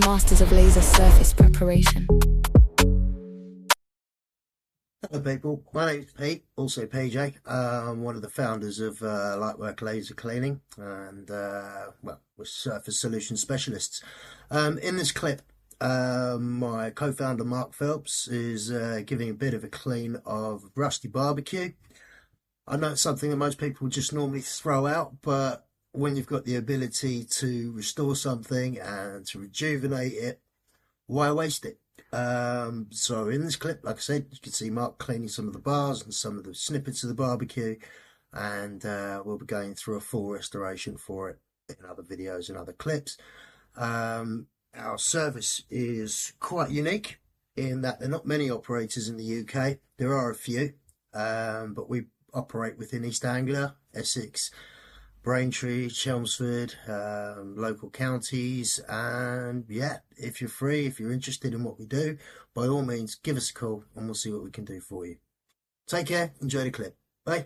masters of laser surface preparation. Hello people, my name is Pete, also PJ. I'm one of the founders of Lightwork Laser Cleaning and well, we're surface solution specialists. In this clip, my co-founder Mark Phelps is giving a bit of a clean of rusty barbecue. I know it's something that most people just normally throw out, but when you've got the ability to restore something and to rejuvenate it, why waste it? So in this clip, like I said, you can see Mark cleaning some of the bars and some of the snippets of the barbecue, and we'll be going through a full restoration for it in other videos and other clips. Our service is quite unique in that there are not many operators in the UK. There are a few, but we operate within East Anglia, Essex, Braintree, Chelmsford, local counties, and yeah, if you're free, if you're interested in what we do, by all means give us a call and we'll see what we can do for you. Take care, enjoy the clip, bye.